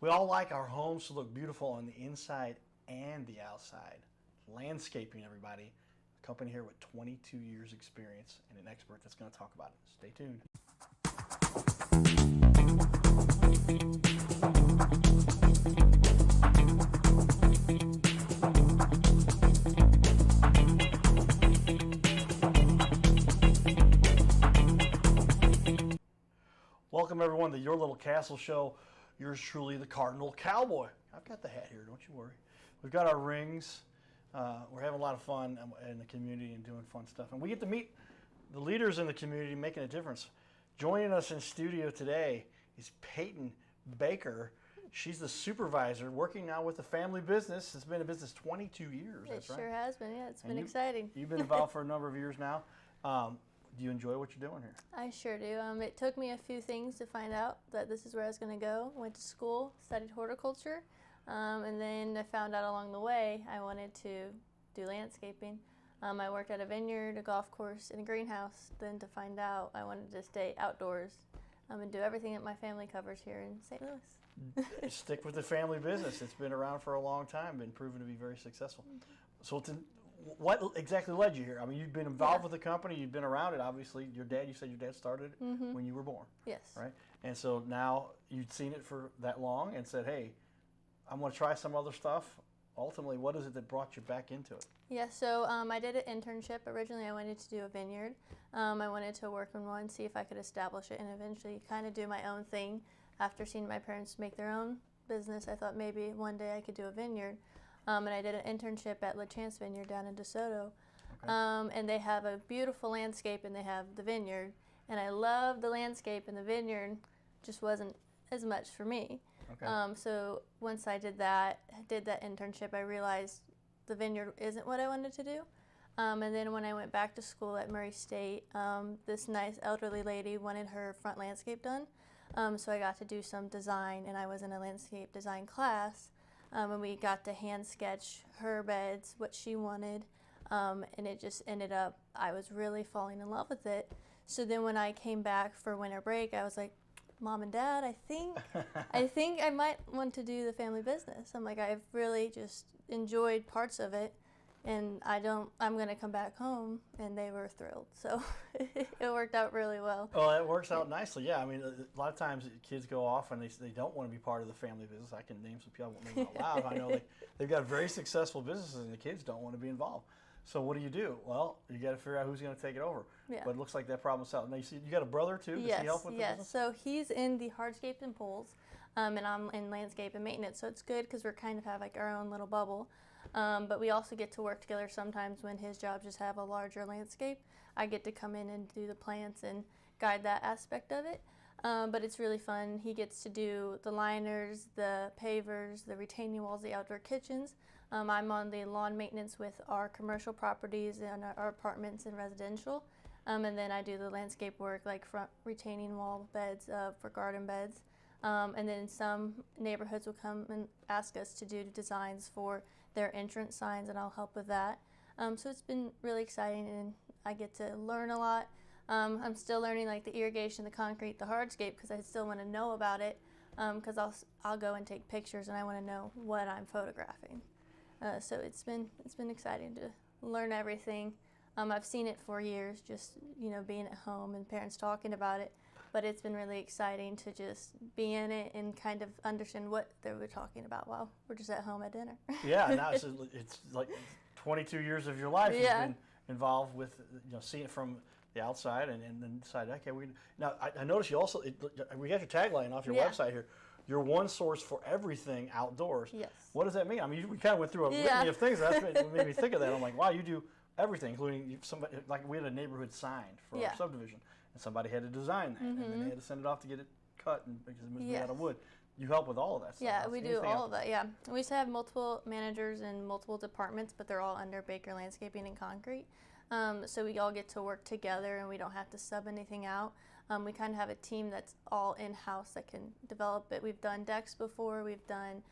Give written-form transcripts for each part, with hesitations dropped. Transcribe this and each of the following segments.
We all like our homes to look beautiful on the inside and the outside. Landscaping, everybody. A company here with 22 years experience and an expert that's going to talk about it. Stay tuned. Welcome everyone to Your Little Castle Show. Yours truly, the Cardinal Cowboy. I've got the hat here, don't you worry. We've got our rings. We're having a lot of fun in the community and doing fun stuff. And we get to meet the leaders in the community making a difference. Joining us in studio today is Payton Baker. She's the supervisor working now with the family business. It's been a business 22 years, that's right? It sure has been, yeah. It's been exciting. You've been involved for a number of years now. Do you enjoy what you're doing here? I sure do. It took me a few things to find out that this is where I was going to go. Went to school, studied horticulture, and then I found out along the way I wanted to do landscaping. I worked at a vineyard, a golf course, and a greenhouse. Then to find out I wanted to stay outdoors and do everything that my family covers here in St. Louis. Stick with the family business. It's been around for a long time, been proven to be very successful. So what exactly led you here? I mean, you've been involved with the company, you've been around it, obviously. You said your dad started it when you were born. Yes. Right? And so now you'd seen it for that long and said, hey, I'm going to try some other stuff. Ultimately, what is it that brought you back into it? Yeah, so I did an internship. Originally, I wanted to do a vineyard. I wanted to work in one, see if I could establish it, and eventually kind of do my own thing. After seeing my parents make their own business, I thought maybe one day I could do a vineyard. And I did an internship at La Chance Vineyard down in DeSoto. Okay. And they have a beautiful landscape and they have the vineyard. And I love the landscape, and the vineyard just wasn't as much for me. Okay. So once I did that internship, I realized the vineyard isn't what I wanted to do. And then when I went back to school at Murray State, this nice elderly lady wanted her front landscape done. So I got to do some design, and I was in a landscape design class. And we got to hand sketch her beds, what she wanted, and it just ended up, I was really falling in love with it. So then when I came back for winter break, I was like, Mom and Dad, I think I might want to do the family business. I'm like, I've really just enjoyed parts of it, and I'm going to come back home, and they were thrilled. So it worked out really well. Well, it works out nicely, yeah. I mean, a lot of times kids go off and they don't want to be part of the family business. I can name some people, I won't name them out loud. I know they've got very successful businesses and the kids don't want to be involved. So what do? Well, you got to figure out who's going to take it over. Yeah. But it looks like that problem's solved. Now, you got a brother too? Does he help with the business? So he's in the hardscapes and pools, and I'm in landscape and maintenance. So it's good because we're kind of have like our own little bubble. But we also get to work together sometimes when his jobs just have a larger landscape. I get to come in and do the plants and guide that aspect of it. But it's really fun. He gets to do the liners, the pavers, the retaining walls, the outdoor kitchens. I'm on the lawn maintenance with our commercial properties and our apartments and residential. And then I do the landscape work like front retaining wall beds for garden beds. And then some neighborhoods will come and ask us to do designs for their entrance signs, and I'll help with that. So it's been really exciting, and I get to learn a lot. I'm still learning like the irrigation, the concrete, the hardscape, because I still want to know about it, because I'll go and take pictures and I want to know what I'm photographing. So it's been exciting to learn everything. I've seen it for years, just being at home and parents talking about it, but it's been really exciting to just be in it and kind of understand what they were talking about while we're just at home at dinner. Yeah, now it's like 22 years of your life you've been involved with seeing it from the outside and then decide, okay, I noticed you also we got your tagline off your website here. You're one source for everything outdoors. Yes. What does that mean? I mean, we kind of went through a litany of things. That's what made me think of that. I'm like, wow, you do everything, including somebody. Like we had a neighborhood sign for our subdivision, and somebody had to design that, and then they had to send it off to get it cut, because it was made out of wood. You help with all of that stuff. Yeah, we do all of that. Yeah, we used to have multiple managers in multiple departments, but they're all under Baker Landscaping and Concrete. So we all get to work together, and we don't have to sub anything out. We kind of have a team that's all in-house that can develop it. We've done decks before, we've done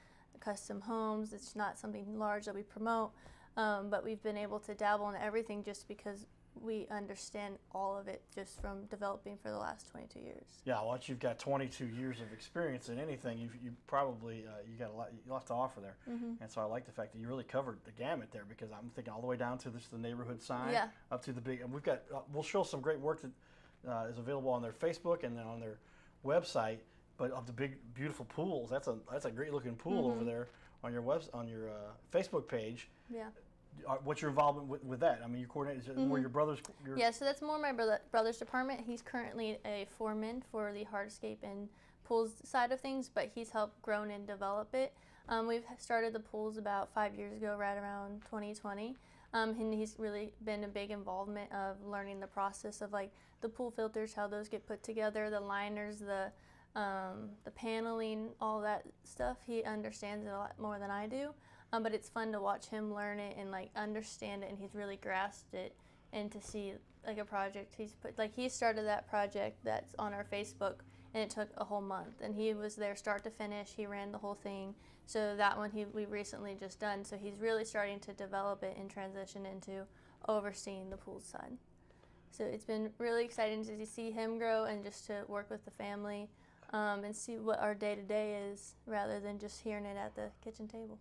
custom homes. It's not something large that we promote, but we've been able to dabble in everything just because we understand all of it just from developing for the last 22 years. Yeah, once you've got 22 years of experience in anything, you probably you got a lot to offer there. And so I like the fact that you really covered the gamut there, because I'm thinking all the way down to the neighborhood sign, up to the big. And we've got we'll show some great work that is available on their Facebook and then on their website. But of the big beautiful pools, that's a great looking pool over there on your Facebook page. Yeah. What's your involvement with that? I mean, you coordinate, is it more your brother's? Yeah, so that's more my brother's department. He's currently a foreman for the hardscape and pools side of things, but he's helped grown and develop it. We've started the pools about 5 years ago, right around 2020. And he's really been a big involvement of learning the process of like the pool filters, how those get put together, the liners, the paneling, all that stuff. He understands it a lot more than I do. But it's fun to watch him learn it and like understand it, and he's really grasped it. And to see like a project he's put, like he started that project that's on our Facebook, and it took a whole month, and he was there start to finish. He ran the whole thing. So that one we recently just done. So he's really starting to develop it and transition into overseeing the pool side. So it's been really exciting to see him grow and just to work with the family. And see what our day-to-day is, rather than just hearing it at the kitchen table.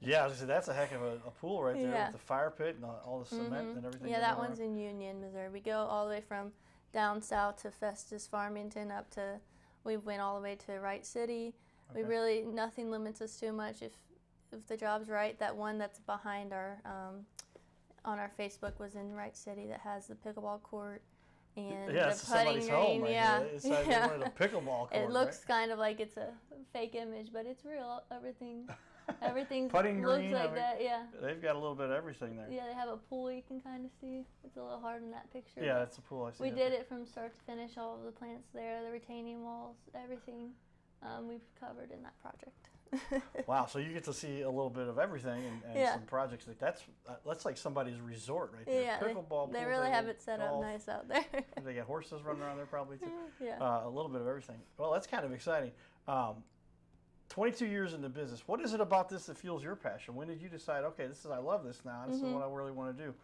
Yeah, I was gonna say, that's a heck of a pool right there, with the fire pit and all the cement and everything. Yeah, that one's in Union, Missouri. We go all the way from down south to Festus, Farmington, up to, we went all the way to Wright City. We really, nothing limits us too much. If the job's right, that one that's behind our, on our Facebook was in Wright City, that has the pickleball court. And yeah, the putting green, It's like they wanted a pickleball court. It looks kind of like it's a fake image, but it's real. Everything putting looks green, like that. Yeah. They've got a little bit of everything there. Yeah, they have a pool you can kind of see. It's a little hard in that picture. Yeah, that's a pool. I see. We did it from start to finish. All of the plants there, the retaining walls, everything. We've covered in that project. Wow, so you get to see a little bit of everything and some projects that's like somebody's resort right there. Yeah, pickleball. They really have it set up nice out there. They got horses running around there probably too. Yeah. A little bit of everything. Well, that's kind of exciting. 22 years in the business. What is it about this that fuels your passion? When did you decide, okay, I love this now. This is what I really want to do.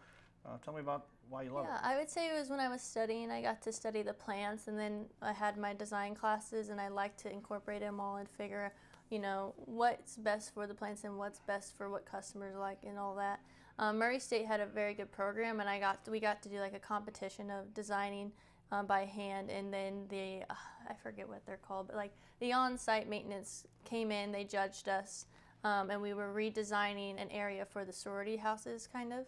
Tell me about why you love it. Yeah, I would say it was when I was studying. I got to study the plants, and then I had my design classes, and I liked to incorporate them all and figure, what's best for the plants and what's best for what customers like and all that. Murray State had a very good program, and we got to do like a competition of designing by hand, and then I forget what they're called, but like the on-site maintenance came in, they judged us, and we were redesigning an area for the sorority houses, kind of,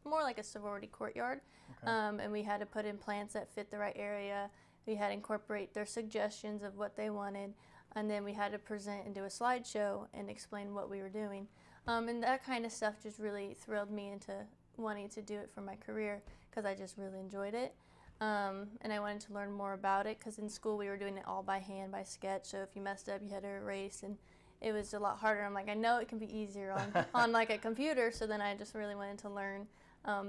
more like a sorority courtyard. Okay. And we had to put in plants that fit the right area. We had to incorporate their suggestions of what they wanted, and then we had to present and do a slideshow and explain what we were doing. And that kind of stuff just really thrilled me into wanting to do it for my career, because I just really enjoyed it. And I wanted to learn more about it, because in school we were doing it all by hand, by sketch, so if you messed up you had to erase, and it was a lot harder. I'm like, I know it can be easier on like a computer, so then I just really wanted to learn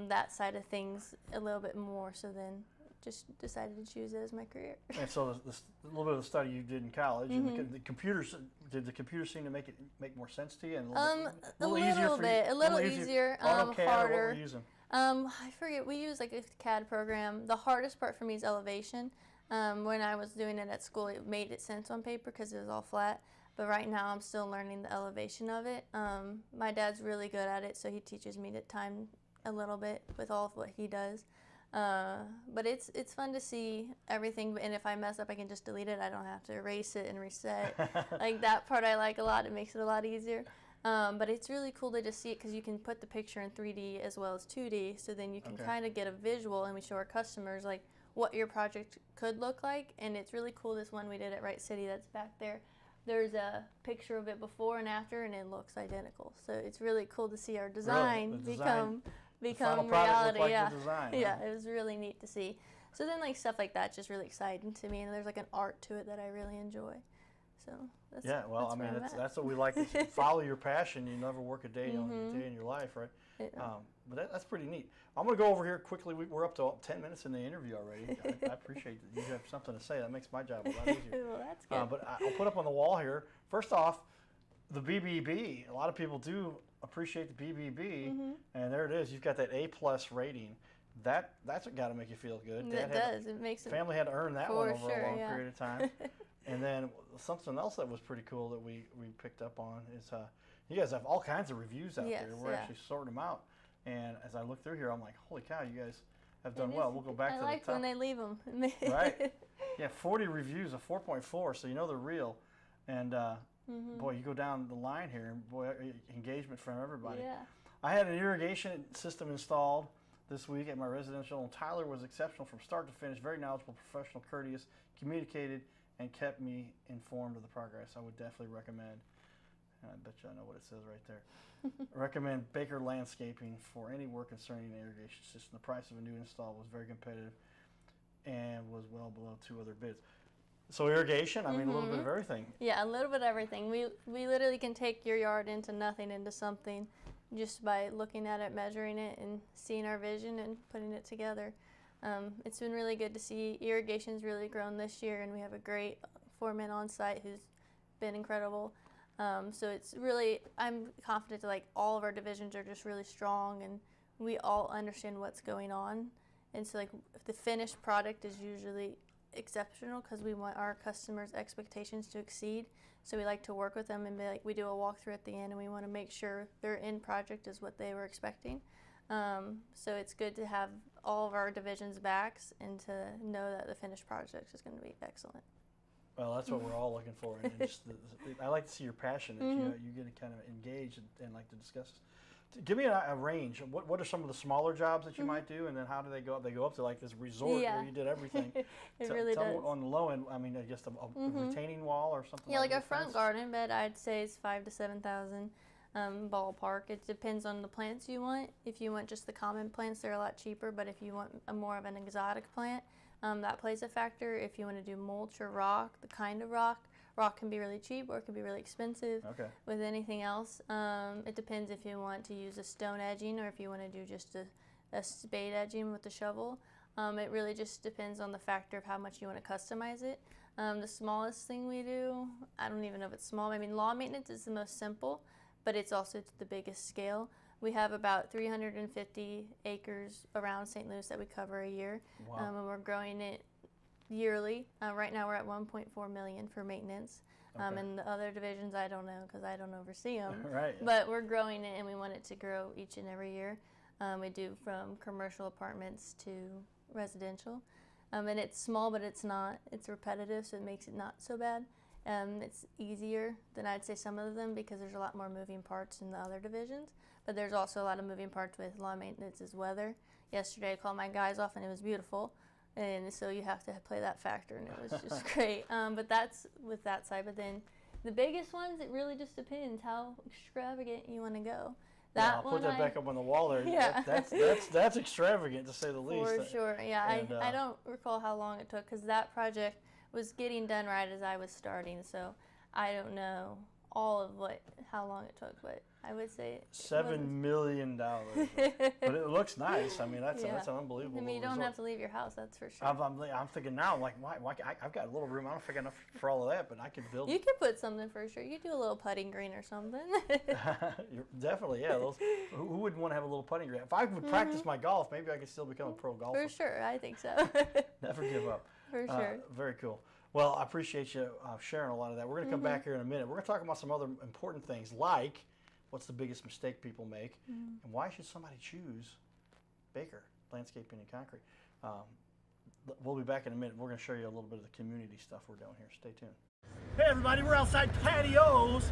that side of things a little bit more, so then just decided to choose it as my career. And so a little bit of the study you did in college, and the computers, did the computers seem to make more sense to you? And a little easier, AutoCAD, harder. Or what were you using? I forget, we use like a CAD program. The hardest part for me is elevation. When I was doing it at school, it made it sense on paper because it was all flat. But right now I'm still learning the elevation of it. My dad's really good at it, so he teaches me to time a little bit with all of what he does. But it's fun to see everything, and if I mess up I can just delete it. I don't have to erase it and reset. Like that part I like a lot. It makes it a lot easier. But it's really cool to just see it, because you can put the picture in 3D as well as 2D, so then you can kind of get a visual, and we show our customers like what your project could look like. And it's really cool, this one we did at Wright City that's back there. There's a picture of it before and after, and it looks identical. So it's really cool to see our design become reality. Like the design, yeah, it was really neat to see. So then like stuff like that's just really exciting to me, and there's like an art to it that I really enjoy. So that's that's what we like. Follow your passion. You never work a day in your life, right? But that's pretty neat. I'm going to go over here quickly. We're up to 10 minutes in the interview already. I appreciate that you have something to say. That makes my job a lot easier. Well, that's good. But I'll put up on the wall here. First off, the BBB. A lot of people do appreciate the BBB, and there it is. You've got that A+ rating. that's what got to make you feel good. It does. It makes it. Family had to earn that For one over sure, a long yeah. period of time. And then something else that was pretty cool that we picked up on is you guys have all kinds of reviews out Yes, there. We're yeah. actually sorting them out. And as I look through here, I'm like, holy cow, you guys have done It well. is- We'll go back I to like the top. when they leave them. Right. Yeah, 40 reviews, a 4.4, so you know they're real. And boy, you go down the line here, and boy, engagement from everybody. Yeah. I had an irrigation system installed this week at my residential, and Tyler was exceptional from start to finish, very knowledgeable, professional, courteous, communicated, and kept me informed of the progress. I would definitely recommend, and I bet you I know what it says right there, recommend Baker Landscaping for any work concerning the irrigation system. The price of a new install was very competitive and was well below 2 other bids. So irrigation, I mean, a little bit of everything. Yeah, a little bit of everything. We literally can take your yard into nothing, into something, just by looking at it, measuring it, and seeing our vision and putting it together. It's been really good to see. Irrigation's really grown this year, and we have a great foreman on site who's been incredible. So it's really, I'm confident that like all of our divisions are just really strong, and we all understand what's going on. And so like the finished product is usually exceptional because we want our customers' expectations to exceed. So we like to work with them and be like, we do a walkthrough at the end, and we want to make sure their end project is what they were expecting. So it's good to have all of our divisions' backs and to know that the finished project is going to be excellent. Well, that's what we're all looking for. And just I like to see your passion that you get to kind of engage and like to discuss. Give me a range. What are some of the smaller jobs that you might do, and then how do they go up? They go up to like this resort where you did everything. It really tell does. Me on the low end, I mean, I guess a retaining wall or something. Yeah, like a that front fence? garden bed, I'd say is 5,000 to 7,000 ballpark. It depends on the plants you want. If you want just the common plants, they're a lot cheaper. But if you want more of an exotic plant, that plays a factor. If you want to do mulch or rock, the kind of rock can be really cheap or it can be really expensive. Okay. With anything else, it depends if you want to use a stone edging or if you want to do just a spade edging with the shovel. It really just depends on the factor of how much you want to customize it. The smallest thing we do, I don't even know if it's small. I mean, lawn maintenance is the most simple, but it's also to the biggest scale. We have about 350 acres around St. Louis that we cover a year, Wow. and we're growing it yearly. Right now we're at 1.4 million for maintenance. Okay. And the other divisions I don't know because I don't oversee them. Right. But we're growing it, and we want it to grow each and every year. We do from commercial apartments to residential. And it's small, but it's not. It's repetitive, so it makes it not so bad. It's easier than I'd say some of them because there's a lot more moving parts in the other divisions. But there's also a lot of moving parts with lawn maintenance as weather. Yesterday I called my guys off, and it was beautiful. And so you have to play that factor, and it was just great. But that's with that side. But then the biggest ones, it really just depends how extravagant you want to go. I'll put that back up on the wall there. Yeah. That's extravagant to say the least. For sure, yeah. And, I don't recall how long it took because that project was getting done right as I was starting. So I don't know all of how long it took, but I would say $7 million. But it looks nice. I mean, that's an unbelievable. I mean, you don't resort. have to leave your house, that's for sure. I'm thinking now, like, why? I've got a little room. I don't think enough for all of that, but I could build. You could put something for sure. You could do a little putting green or something. Definitely, yeah. Who wouldn't want to have a little putting green? If I would practice my golf, maybe I could still become a pro golfer. For sure, I think so. Never give up. For sure. Very cool. Well, I appreciate you sharing a lot of that. We're going to come back here in a minute. We're going to talk about some other important things, like what's the biggest mistake people make, and why should somebody choose Baker Landscaping and Concrete. We'll be back in a minute. We're going to show you a little bit of the community stuff we're doing here. Stay tuned. Hey everybody, we're outside Patios.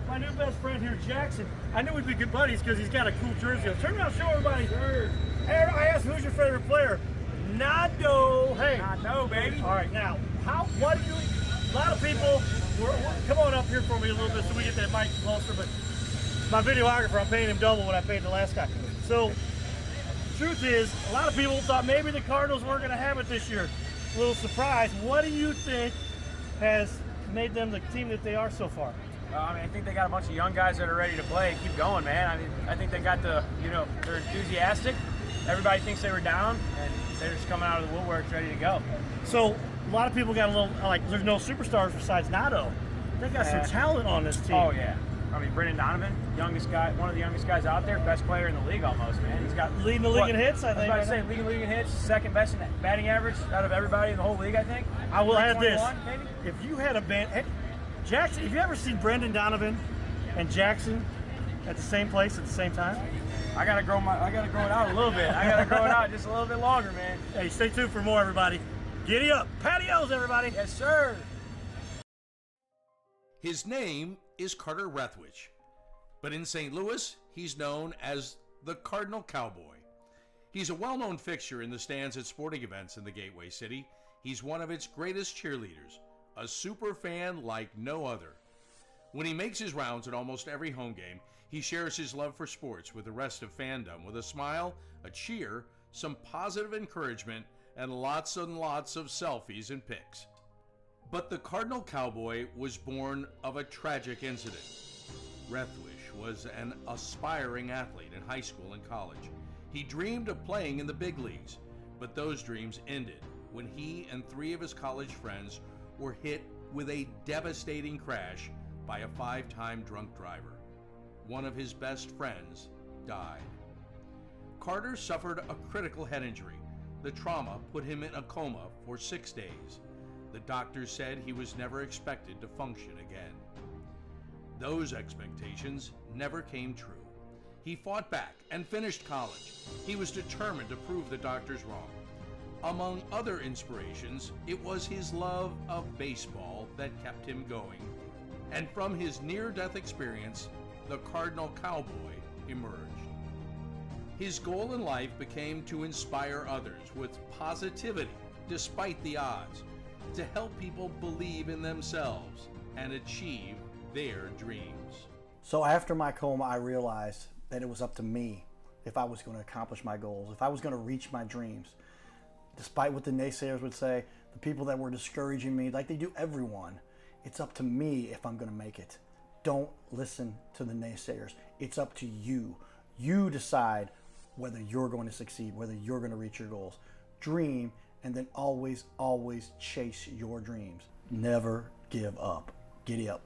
My new best friend here, Jackson. I knew we'd be good buddies because he's got a cool jersey on. Turn around, show everybody. Sure. Hey, I asked who's your favorite player. Nado. Hey. Nado, baby. All right, now, what do you, a lot of people, come on up here for me a little bit so we get that mic closer, but my videographer, I'm paying him double what I paid the last guy. So, truth is, a lot of people thought maybe the Cardinals weren't going to have it this year. A little surprise. What do you think has made them the team that they are so far? I think they got a bunch of young guys that are ready to play and keep going, man. I think they got they're enthusiastic. Everybody thinks they were down, and they're just coming out of the woodworks ready to go. So, a lot of people got a little, like, there's no superstars besides Nado. They got some talent on this team. Oh, yeah. I mean, Brendan Donovan, youngest guy, one of the youngest guys out there, best player in the league almost, man. He's got leading the league in hits, I think. I was about to say, leading in hits, second best in batting average out of everybody in the whole league, I think. I will add this. Maybe? If you had a band, hey, Jackson, have you ever seen Brendan Donovan and Jackson at the same place at the same time? I gotta grow it out a little bit. I gotta grow it out just a little bit longer, man. Hey, stay tuned for more, everybody. Giddy up. Patios, everybody. Yes, sir. His name is Carter Rethwich, but in St. Louis, he's known as the Cardinal Cowboy. He's a well-known fixture in the stands at sporting events in the Gateway City. He's one of its greatest cheerleaders, a super fan like no other. When he makes his rounds at almost every home game, he shares his love for sports with the rest of fandom with a smile, a cheer, some positive encouragement, and lots and lots of selfies and pics. But the Cardinal Cowboy was born of a tragic incident. Rethwich was an aspiring athlete in high school and college. He dreamed of playing in the big leagues, but those dreams ended when he and 3 of his college friends were hit with a devastating crash by a 5-time drunk driver. One of his best friends died. Carter suffered a critical head injury. The trauma put him in a coma for 6 days. The doctors said he was never expected to function again. Those expectations never came true. He fought back and finished college. He was determined to prove the doctors wrong. Among other inspirations, it was his love of baseball that kept him going. And from his near-death experience, the Cardinal Cowboy emerged. His goal in life became to inspire others with positivity despite the odds, to help people believe in themselves and achieve their dreams. So after my coma, I realized that it was up to me if I was going to accomplish my goals, if I was going to reach my dreams. Despite what the naysayers would say, the people that were discouraging me, like they do everyone, it's up to me if I'm going to make it. Don't listen to the naysayers. It's up to you. You decide whether you're going to succeed, whether you're going to reach your goals. Dream, and then always, always chase your dreams. Never give up. Giddy up.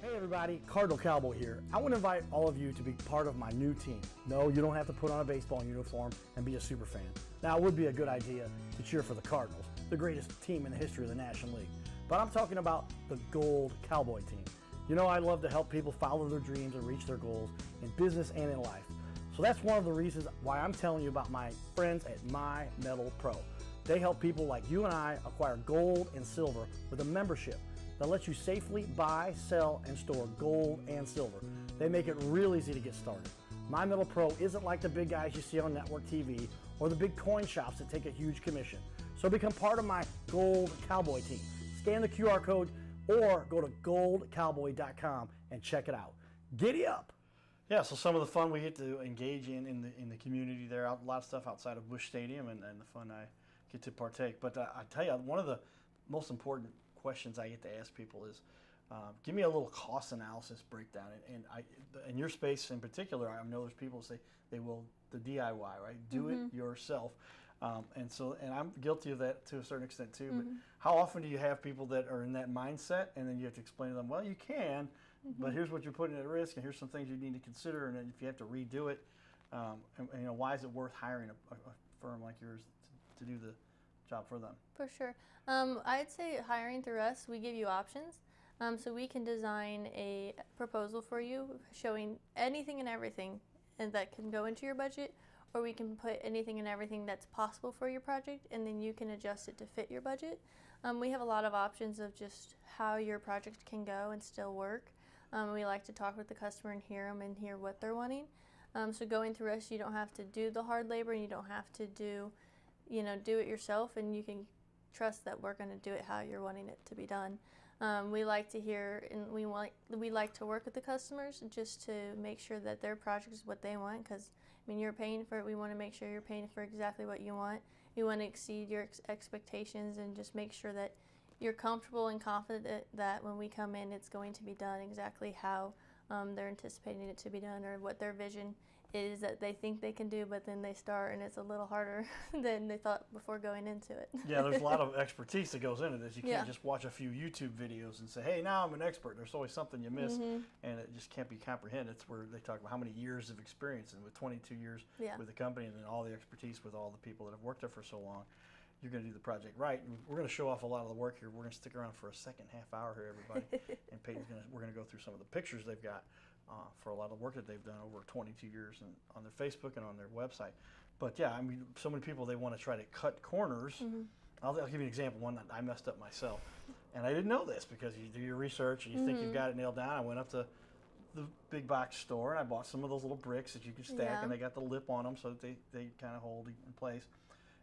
Hey everybody, Cardinal Cowboy here. I want to invite all of you to be part of my new team. No, you don't have to put on a baseball uniform and be a super fan. Now, it would be a good idea to cheer for the Cardinals, the greatest team in the history of the National League. But I'm talking about the Gold Cowboy team. You know, I love to help people follow their dreams and reach their goals in business and in life. So that's one of the reasons why I'm telling you about my friends at My Metal Pro. They help people like you and I acquire gold and silver with a membership that lets you safely buy, sell, and store gold and silver. They make it real easy to get started. My Metal Pro isn't like the big guys you see on network TV or the big coin shops that take a huge commission. So become part of my Gold Cowboy team. Scan the QR code or go to goldcowboy.com and check it out. Giddy up! Yeah, so some of the fun we get to engage in the community there, a lot of stuff outside of Busch Stadium and the fun I get to partake. But I tell you, one of the most important questions I get to ask people is, give me a little cost analysis breakdown. And in your space in particular, I know there's people who say they will the DIY, right? Do it yourself. And I'm guilty of that to a certain extent too. But how often do you have people that are in that mindset, and then you have to explain to them, well, you can, but here's what you're putting at risk, and here's some things you need to consider, and then if you have to redo it, and why is it worth hiring a firm like yours to do the job for them? For sure. I'd say hiring through us, we give you options. So we can design a proposal for you showing anything and everything and that can go into your budget, or we can put anything and everything that's possible for your project, and then you can adjust it to fit your budget. We have a lot of options of just how your project can go and still work. We like to talk with the customer and hear them and hear what they're wanting. So going through us, you don't have to do the hard labor, and you don't have to do it yourself, and you can trust that we're going to do it how you're wanting it to be done. We like to hear, and we like to work with the customers just to make sure that their project is what they want, because you're paying for it. We want to make sure you're paying for exactly what you want. We want to exceed your expectations and just make sure that you're comfortable and confident that when we come in, it's going to be done exactly how they're anticipating it to be done, or what their vision is that they think they can do, but then they start and it's a little harder than they thought before going into it. Yeah, there's a lot of expertise that goes into this. You can't Yeah. just watch a few YouTube videos and say, hey, now I'm an expert. There's always something you miss, Mm-hmm. and it just can't be comprehended. It's where they talk about how many years of experience, and with 22 years Yeah. with the company and then all the expertise with all the people that have worked there for so long, you're going to do the project right. And we're going to show off a lot of the work here. We're going to stick around for a second half hour here, everybody. And we're going to go through some of the pictures they've got for a lot of the work that they've done over 22 years and on their Facebook and on their website. But yeah, I mean, so many people, they want to try to cut corners. Mm-hmm. I'll give you an example, one that I messed up myself. And I didn't know this because you do your research and you think you've got it nailed down. I went up to the big box store and I bought some of those little bricks that you can stack, Yeah. and they got the lip on them so that they kind of hold in place.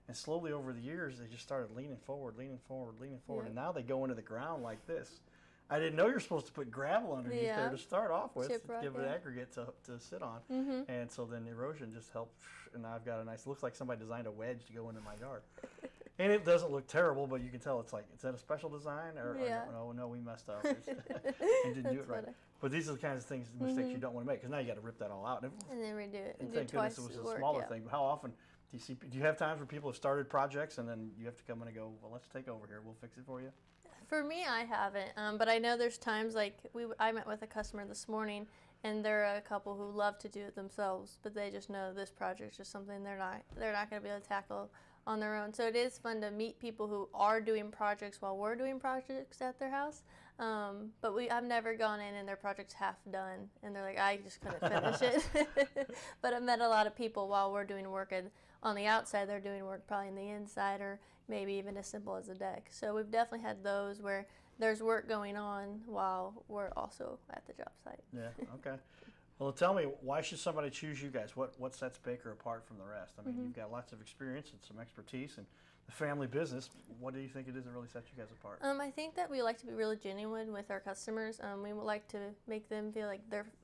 And slowly over the years, they just started leaning forward, Yeah. and now they go into the ground like this. I didn't know you're supposed to put gravel underneath Yeah. there to start off with, Chip to rock, give it yeah. aggregate to sit on. Mm-hmm. And so then erosion just helped, and now I've got a nice, looks like somebody designed a wedge to go into my yard. And it doesn't look terrible, but you can tell it's like, is that a special design? Or Yeah. no, we messed up. and didn't do it That's right. funny. But these are the kinds of things, mistakes you don't want to make, because now you got to rip that all out. And And then redo it. and Do thank twice goodness it was the a work, smaller yeah. thing. But how often do you have times where people have started projects and then you have to come in and go, well, let's take over here, we'll fix it for you? For me, I haven't, but I know there's times like I met with a customer this morning, and they're a couple who love to do it themselves, but they just know this project's just something they're not going to be able to tackle on their own. So it is fun to meet people who are doing projects while we're doing projects at their house. But I've never gone in and their project's half done, and they're like, I just couldn't finish it. But I've met a lot of people while we're doing work on the outside. They're doing work probably in the inside, or maybe even as simple as a deck. So we've definitely had those where there's work going on while we're also at the job site. Yeah, okay. Well, tell me, why should somebody choose you guys? What sets Baker apart from the rest? I mean, you've got lots of experience and some expertise, and the family business. What do you think it is that really sets you guys apart? I think that we like to be really genuine with our customers. We would like to make them feel like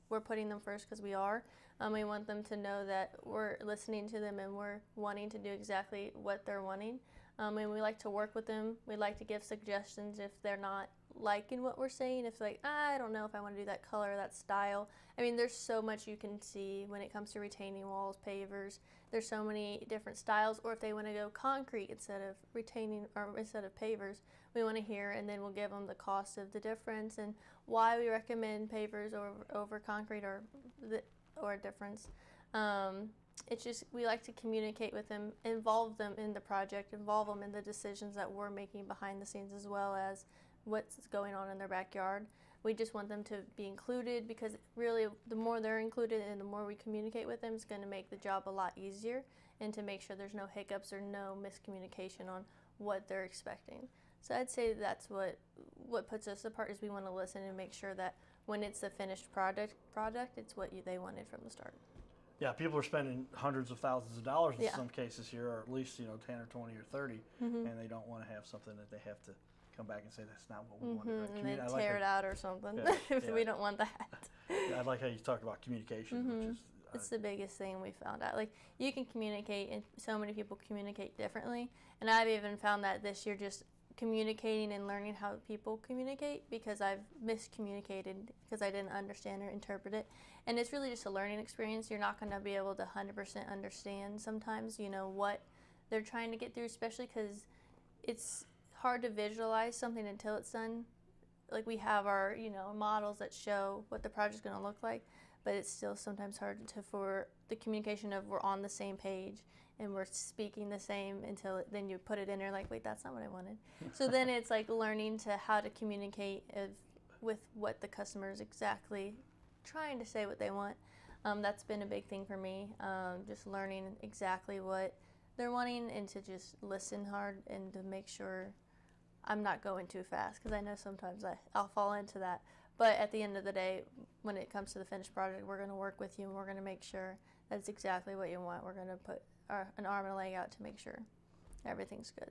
we're putting them first, because we are. We want them to know that we're listening to them and we're wanting to do exactly what they're wanting. And we like to work with them. We like to give suggestions if they're not liking what we're saying. If like, I don't know if I want to do that color, that style. I mean, there's so much you can see when it comes to retaining walls, pavers. There's so many different styles. Or if they want to go concrete instead of retaining or instead of pavers, we want to hear, and then we'll give them the cost of the difference and why we recommend pavers over concrete or a difference. It's just we like to communicate with them, involve them in the project, involve them in the decisions that we're making behind the scenes, as well as what's going on in their backyard. We just want them to be included, because really the more they're included and the more we communicate with them, it's going to make the job a lot easier, and to make sure there's no hiccups or no miscommunication on what they're expecting. So I'd say that's what puts us apart, is we want to listen and make sure that when it's the finished product, it's what they wanted from the start. Yeah, people are spending hundreds of thousands of dollars in Yeah. some cases here, or at least 10 or 20 or 30, and they don't want to have something that they have to come back and say that's not what we wanted. Right? And then I like tear how- it out or something Yeah, if yeah. we don't want that. I like how you talked about communication, which is It's the biggest thing we found out. Like, you can communicate, and so many people communicate differently. And I've even found that this year, just communicating and learning how people communicate, because I've miscommunicated because I didn't understand or interpret it. And it's really just a learning experience. You're not going to be able to 100% understand sometimes, what they're trying to get through, especially because it's hard to visualize something until it's done. Like, we have our, models that show what the project's going to look like, but it's still sometimes hard for the communication of we're on the same page and we're speaking the same until then you put it in there like, wait, that's not what I wanted. So then it's like learning to how to communicate with what the customer is exactly trying to say what they want. That's been a big thing for me, just learning exactly what they're wanting, and to just listen hard and to make sure I'm not going too fast, because I know sometimes I'll fall into that. But at the end of the day, when it comes to the finished project, we're going to work with you, and we're going to make sure that's exactly what you want. We're going to put an arm and a leg out to make sure everything's good.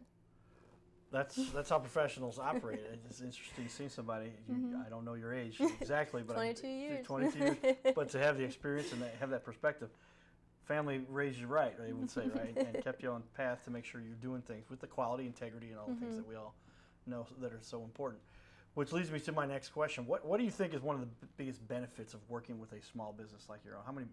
That's how professionals operate. It's interesting seeing somebody. I don't know your age exactly, but 22 years. 22 years. But to have the experience and have that perspective, family raised you right, they would say, right, and kept you on path to make sure you're doing things with the quality, integrity, and all the things that we all know that are so important. Which leads me to my next question. What do you think is one of the biggest benefits of working with a small business like your own?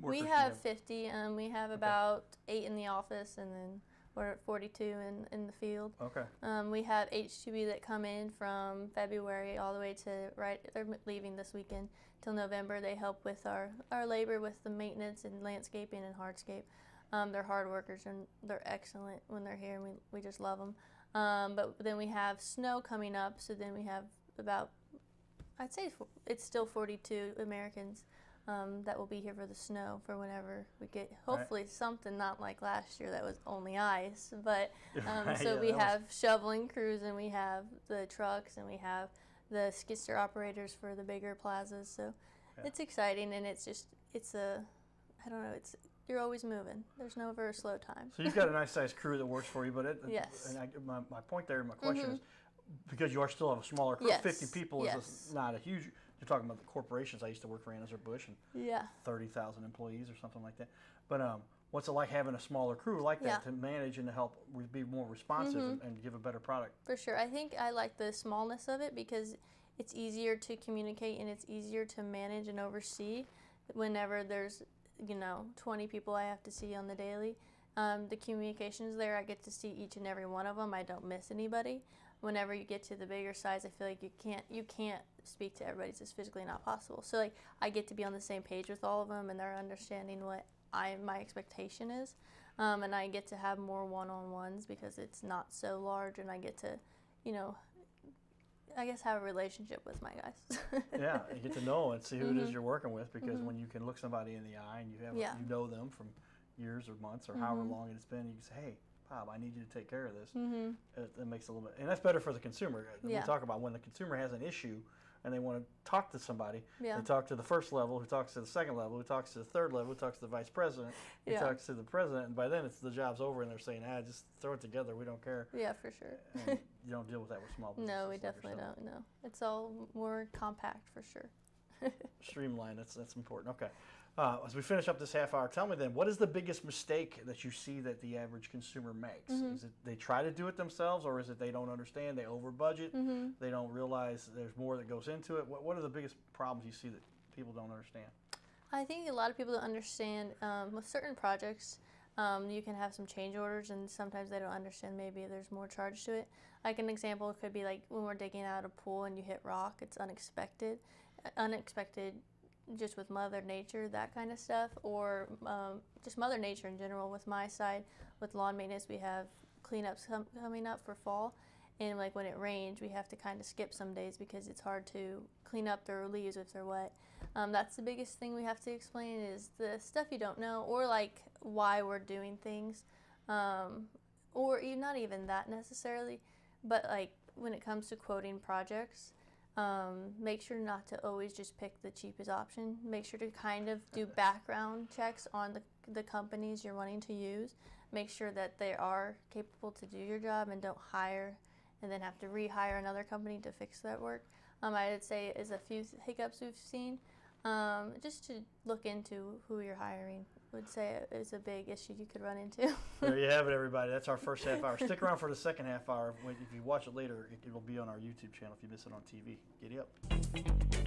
workers We do you have 50. We have about 8 in the office, and then we're at 42 in the field. Okay. We have H2B that come in from February all the way to they're leaving this weekend till November. They help with our labor with the maintenance and landscaping and hardscape. They're hard workers and they're excellent when they're here, and we just love them. But then we have snow coming up, so then we have about, I'd say it's still 42 Americans that will be here for the snow for whenever we get, hopefully something not like last year that was only ice. But so we have shoveling crews, and we have the trucks, and we have the skid steer operators for the bigger plazas. So it's exciting, and it's I don't know, you're always moving. There's never a slow time. So you've got a nice sized crew that works for you, but Yes. And my point there, my question is, because you are still have a smaller crew, Yes. 50 people Yes. is not a huge. You're talking about the corporations. I used to work for Anheuser-Busch, and Yeah. 30,000 employees or something like that. But what's it like having a smaller crew like that to manage and to help be more responsive and give a better product? For sure. I think I like the smallness of it because it's easier to communicate and it's easier to manage and oversee whenever there's 20 people I have to see on the daily. The communication's there. I get to see each and every one of them. I don't miss anybody. Whenever you get to the bigger size, I feel like you can't speak to everybody. It's just physically not possible. So like I get to be on the same page with all of them, and they're understanding what my expectation is, and I get to have more one-on-ones because it's not so large, and I get to, I guess have a relationship with my guys. Yeah, you get to know and see who it is you're working with, because when you can look somebody in the eye and you know them from years or months or however long it's been, you can say, hey, Bob, I need you to take care of this. It makes a little bit, and that's better for the consumer. We talk about when the consumer has an issue and they want to talk to somebody. They talk to the first level, who talks to the second level, who talks to the third level, who talks to the vice president, who talks to the president, and by then the job's over, and they're saying, just throw it together. We don't care. Yeah, for sure. And you don't deal with that with small businesses. No, we definitely don't. No, it's all more compact for sure. Streamlined. That's important. Okay. As we finish up this half hour, tell me then, what is the biggest mistake that you see that the average consumer makes? Is it they try to do it themselves, or is it they don't understand, they over budget, they don't realize there's more that goes into it? What are the biggest problems you see that people don't understand? I think a lot of people don't understand with certain projects. You can have some change orders, and sometimes they don't understand maybe there's more charge to it. Like an example could be like when we're digging out a pool and you hit rock, it's unexpected just with Mother Nature, that kind of stuff, or just Mother Nature in general. With my side, with lawn maintenance, we have cleanups coming up for fall, and like when it rains, we have to kind of skip some days because it's hard to clean up their leaves if they're wet. That's the biggest thing we have to explain, is the stuff you don't know, or like why we're doing things, or not even that necessarily, but like when it comes to quoting projects, make sure not to always just pick the cheapest option. Make sure to kind of do background checks on the companies you're wanting to use. Make sure that they are capable to do your job, and don't hire and then have to rehire another company to fix that work. I would say is a few hiccups we've seen. Just to look into who you're hiring, would say is a big issue you could run into. There you have it, everybody. That's our first half hour. Stick around for the second half hour. If you watch it later, it will be on our YouTube channel if you miss it on TV. Giddy up.